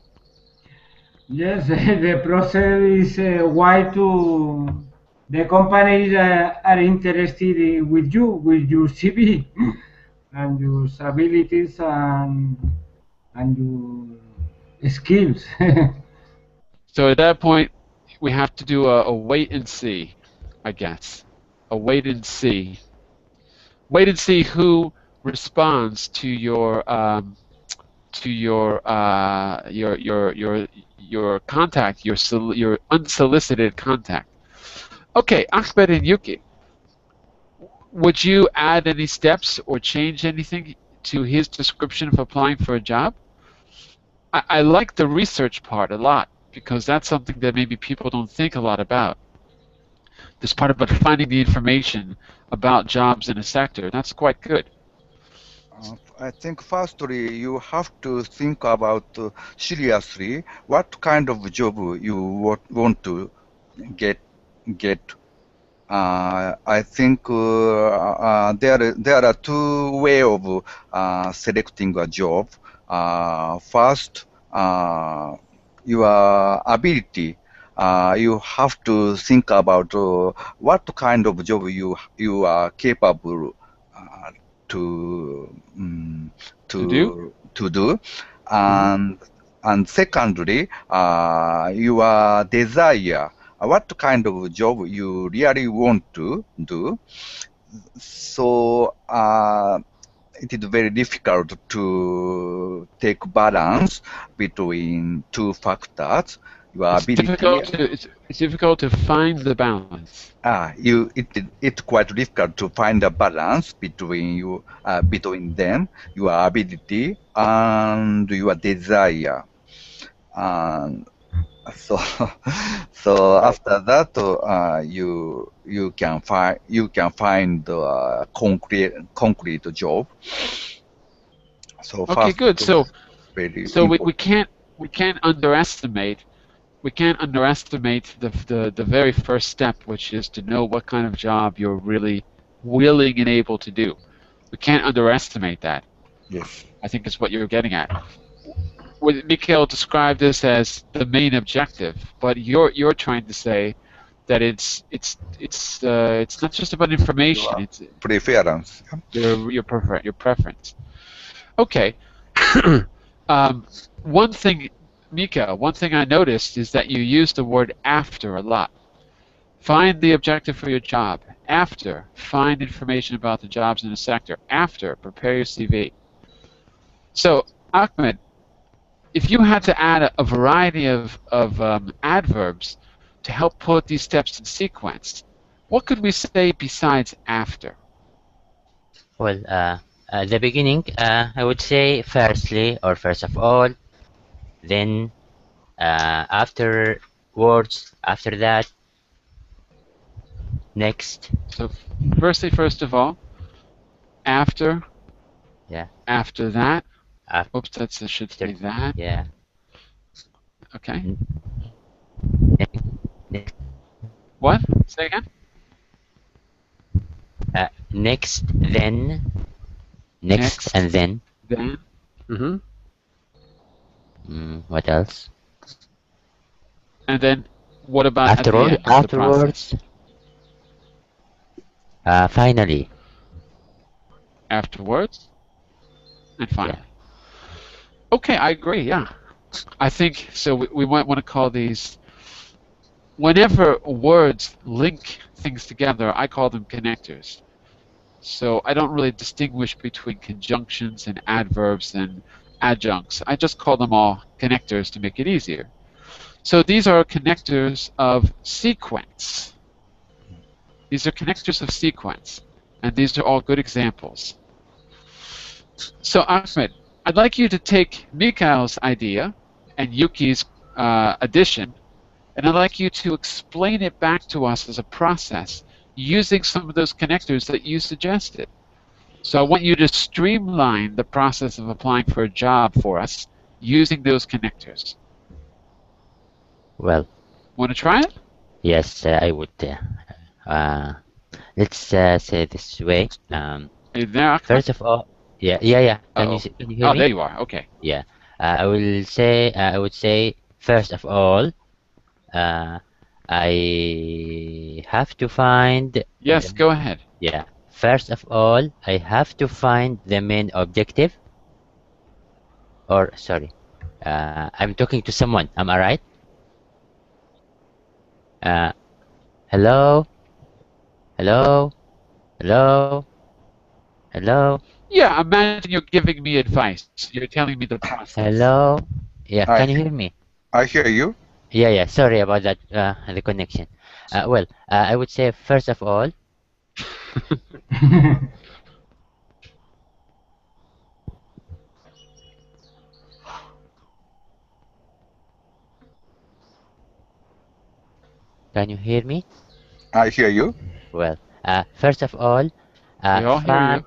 S4: Yes, the process is why the companies are interested with you, with your CV and your abilities and your skills.
S1: So at that point, we have to do a wait and see, I guess. A wait and see. Wait and see who responds to your contact, your unsolicited contact. Okay, Ahmed and Yuki, would you add any steps or change anything to his description of applying for a job? I like the research part a lot because that's something that maybe people don't think a lot about. This part about finding the information about jobs in a sector, that's quite good.
S3: I think firstly you have to think about seriously what kind of job you want to get. I think there are two ways of selecting a job. First, your ability. You have to think about what kind of job you are capable to do, and secondly, your desire. What kind of job you really want to do? So it is very difficult to take balance between two factors. Your ability.
S1: It's difficult to find the balance.
S3: It's quite difficult to find a balance between between them, your ability and your desire. So after that, you can find a concrete job. So
S1: okay, good. So we can't underestimate the very first step, which is to know what kind of job you're really willing and able to do. We can't underestimate that.
S3: Yes.
S1: I think it's what you're getting at. Mikhail described this as the main objective, but you're trying to say that it's not just about information. It's
S3: preference.
S1: Your preference. Okay. One thing, Mika, one thing I noticed is that you use the word after a lot. Find the objective for your job. After, find information about the jobs in the sector. After, prepare your CV. So, Ahmed, if you had to add a variety of adverbs to help put these steps in sequence, what could we say besides after?
S2: Well, at the beginning, I would say firstly or first of all, then afterwards, after that, next.
S1: So first of all, after,
S2: yeah,
S1: after that. Oops, that should say that.
S2: Yeah.
S1: Okay. What? Say again?
S2: Next, then. Next, and then.
S1: Then.
S2: What else?
S1: And then, what about
S2: afterwards? Finally.
S1: Afterwards. And finally. Yeah. Okay, I agree, yeah. I think, so we might want to call these, whenever words link things together, I call them connectors. So I don't really distinguish between conjunctions and adverbs and adjuncts. I just call them all connectors to make it easier. So these are connectors of sequence. These are connectors of sequence. And these are all good examples. So Ahmed, I'd like you to take Mikhail's idea and Yuki's addition, and I'd like you to explain it back to us as a process using some of those connectors that you suggested. So I want you to streamline the process of applying for a job for us using those connectors.
S2: Well.
S1: Want to try it?
S2: Yes, I would. Let's say this way.
S1: Are you there, Ahmed?
S2: First of all, Yeah. Can
S1: Uh-oh.
S2: you hear
S1: Oh,
S2: me?
S1: there you are. Okay.
S2: Yeah. I would say, first of all, uh, I have to find
S1: Yes, go ahead.
S2: yeah. First of all, I have to find the main objective. Or sorry, I'm talking to someone. Am I right? Uh, hello, hello, hello, hello,
S1: Yeah, imagine you're giving me advice. You're telling me the process.
S2: hello. Yeah,
S3: I
S2: can you hear me?
S3: I hear you.
S2: Yeah. Sorry about that. The connection. I would say first of all, can you hear me?
S3: I hear you.
S2: Well, first of all,
S1: We all hear
S2: find
S1: you.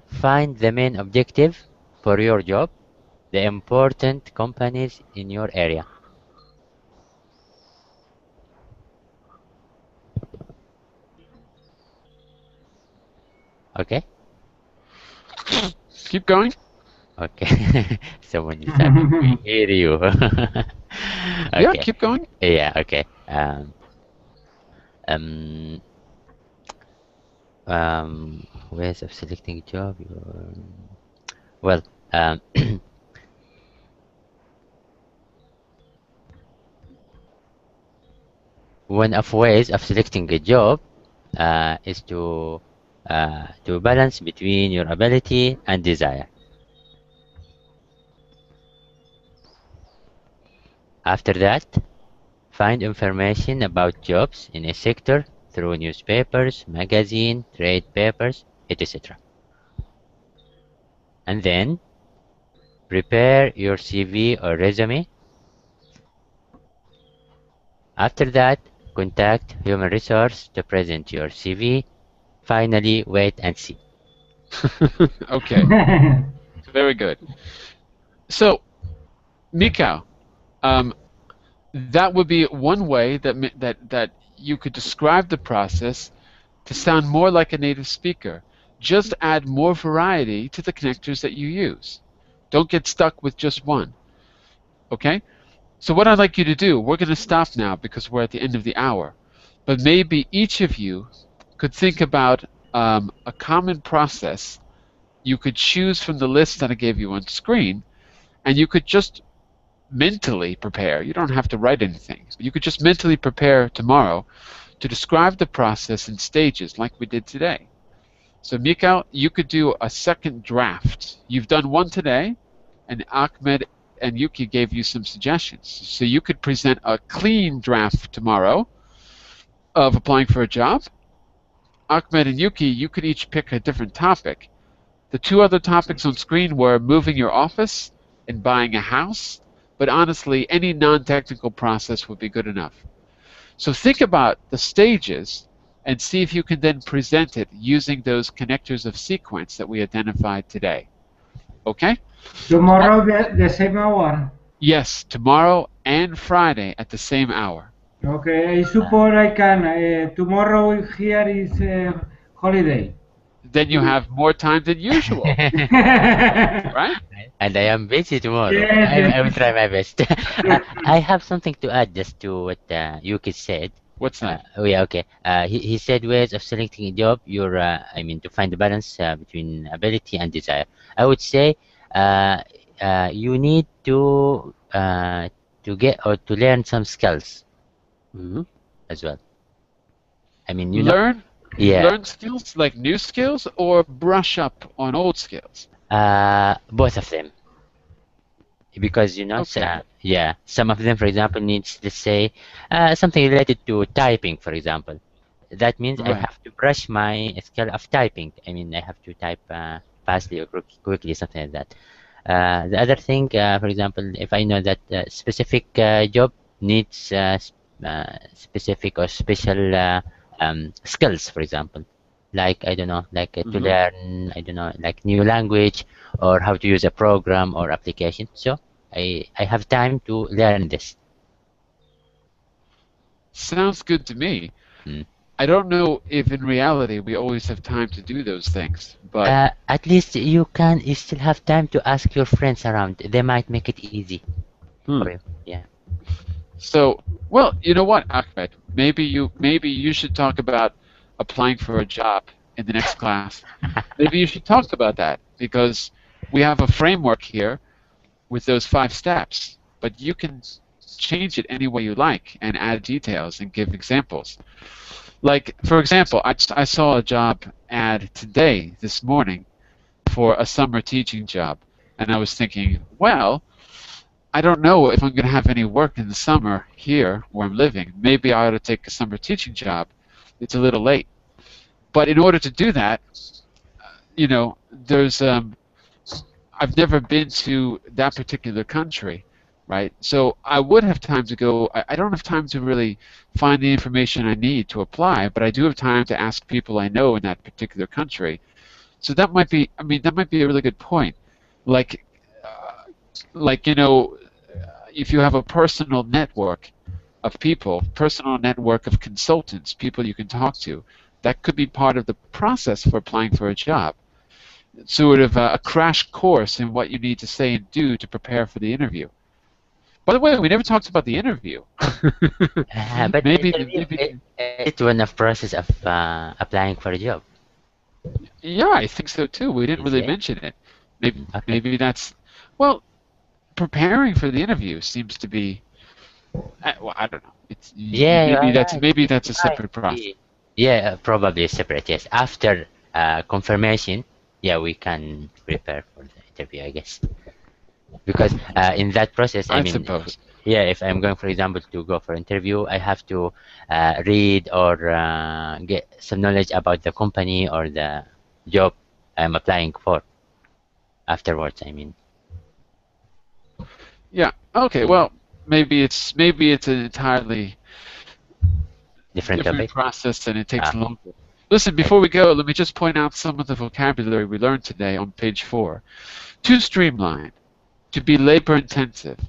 S2: find the main objective for your job, the important companies in your area. Okay.
S1: Keep going.
S2: Okay. Someone is typing. We hear you.
S1: Yeah,
S2: Okay.
S1: keep going.
S2: Yeah. Okay. Um. Ways of selecting a job. Well. Um. One of ways of selecting a job is to balance between your ability and desire. After that, find information about jobs in a sector through newspapers, magazine, trade papers, etc. And then prepare your CV or resume. After that, contact human resource to present your CV. Finally, wait and see.
S1: Okay, very good. So, Mikau, um, that would be one way that you could describe the process to sound more like a native speaker. Just add more variety to the connectors that you use. Don't get stuck with just one. Okay? So what I'd like you to do, we're going to stop now because we're at the end of the hour, but maybe each of you could think about a common process you could choose from the list that I gave you on screen, and you could just mentally prepare. You don't have to write anything. But you could just mentally prepare tomorrow to describe the process in stages like we did today. So Mikhail, you could do a second draft. You've done one today, and Ahmed and Yuki gave you some suggestions. So you could present a clean draft tomorrow of applying for a job. Ahmed and Yuki, you could each pick a different topic. The two other topics on screen were moving your office and buying a house, but honestly, any non-technical process would be good enough. So think about the stages and see if you can then present it using those connectors of sequence that we identified today. Okay?
S4: Tomorrow the same hour.
S1: Yes, tomorrow and Friday at the same hour.
S4: Okay, I suppose I can. Tomorrow here is holiday.
S1: Then you have more time than usual,
S4: Yes,
S1: right?
S2: And I am busy tomorrow.
S4: yes.
S2: I will try my best. I have something to add just to what Yuki said.
S1: What's that?
S2: Yeah, okay. He said ways of selecting a job. To find the balance between ability and desire. I would say you need to get or to learn some skills as well.
S1: Learn
S2: Yeah,
S1: learn skills like new skills or brush up on old skills.
S2: both of them. Because
S1: Okay.
S2: yeah, some of them, for example, needs, let's say, something related to typing, for example. That means I
S1: Right.
S2: have to brush my skill of typing. I have to type fastly or quickly, something like that. The other thing, for example, if I know that specific job needs specific or special skills, for example, like I don't know, like to learn, I don't know, like new language or how to use a program or application. So I have time to learn this.
S1: Sounds good to me.
S2: Mm.
S1: I don't know if in reality we always have time to do those things, but
S2: At least you still have time to ask your friends around. They might make it easy for you. Yeah.
S1: so, well, you know what, Ahmed? Maybe you should talk about applying for a job in the next class. Maybe you should talk about that because we have a framework here with those 5 steps, but you can change it any way you like and add details and give examples. Like, for example, I saw a job ad today, this morning, for a summer teaching job, and I was thinking, well, I don't know if I'm going to have any work in the summer here where I'm living. Maybe I ought to take a summer teaching job. It's a little late. But in order to do that, you know, there's I've never been to that particular country, right? So I would have time to go. I don't have time to really find the information I need to apply, but I do have time to ask people I know in that particular country. So that might be, I mean, that might be a really good point. Like, you know, if you have a personal network of people, personal network of consultants, people you can talk to, that could be part of the process for applying for a job. Sort of a crash course in what you need to say and do to prepare for the interview. By the way, we never talked about the interview.
S2: But
S1: maybe,
S2: interview,
S1: maybe,
S2: it's one of process of applying for a job.
S1: yeah, I think so too. We didn't
S2: Is
S1: really
S2: it?
S1: mention it. Maybe,
S2: Okay.
S1: maybe that's, well, preparing for the interview seems to be, well, I don't know. It's
S2: Yeah, you are right.
S1: maybe that's a
S2: It might
S1: separate process.
S2: be. Yeah, probably separate. Yes, after confirmation, yeah, we can prepare for the interview, I guess. Because in that process, I
S1: I
S2: mean,
S1: suppose.
S2: yeah, if I'm going, for example, to go for interview, I have to read or get some knowledge about the company or the job I'm applying for afterwards, I mean.
S1: Yeah. Okay.
S2: Yeah.
S1: Well, maybe it's an entirely
S2: Different
S1: different
S2: topic.
S1: process and it takes
S2: Okay.
S1: longer. Listen, before we go, let me just point out some of the vocabulary we learned today on page 4. To streamline, to be labor intensive,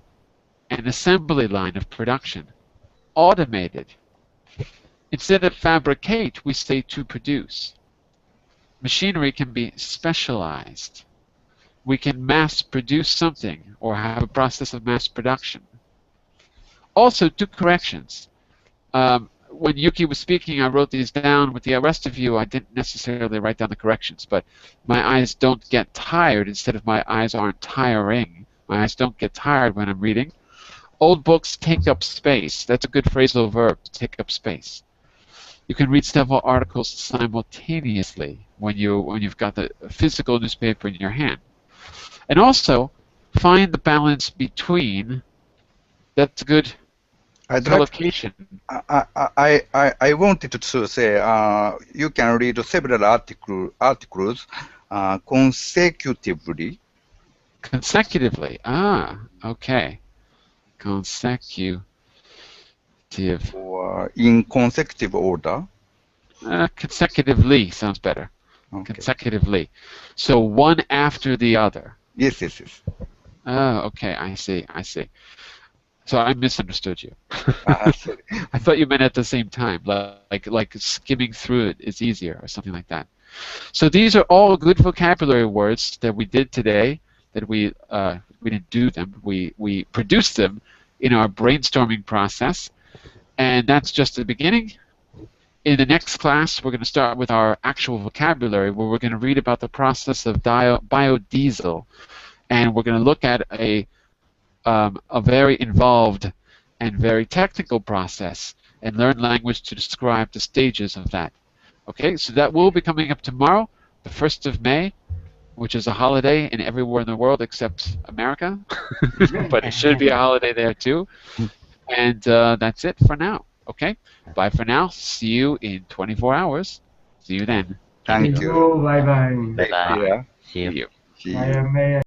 S1: an assembly line of production, automated. Instead of fabricate, we say to produce. Machinery can be specialized. We can mass produce something or have a process of mass production. Also, to corrections. When Yuki was speaking, I wrote these down. With the rest of you, I didn't necessarily write down the corrections, but my eyes don't get tired instead of my eyes aren't tiring. My eyes don't get tired when I'm reading. Old books take up space. That's a good phrasal verb, to take up space. You can read several articles simultaneously when you've got the physical newspaper in your hand. And also, find the balance between, that's a good
S3: I'd like,
S1: collocation.
S3: I wanted to say you can read several articles consecutively.
S1: Consecutively. Ah, okay. Consecutive.
S3: Or in consecutive order.
S1: Consecutively sounds better.
S3: Okay.
S1: Consecutively. So one after the other.
S3: Yes, yes, yes.
S1: Oh, okay. I see. So I misunderstood you.
S3: Sorry.
S1: I thought you meant at the same time, like skimming through it is easier or something like that. So these are all good vocabulary words that we did today. That we didn't do them. We produced them in our brainstorming process, and that's just the beginning. In the next class, we're going to start with our actual vocabulary, where we're going to read about the process of biodiesel, and we're going to look at a very involved and very technical process and learn language to describe the stages of that. Okay, so that will be coming up tomorrow, the 1st of May, which is a holiday in everywhere in the world except America, but it should be a holiday there too. And that's it for now. Okay, bye for now. See you in 24 hours. See you then.
S3: Thank
S4: See
S3: you.
S4: you. Bye bye.
S2: Bye-bye.
S3: Yeah.
S2: See you.
S1: See you.
S3: See
S4: Bye,
S3: you.
S4: May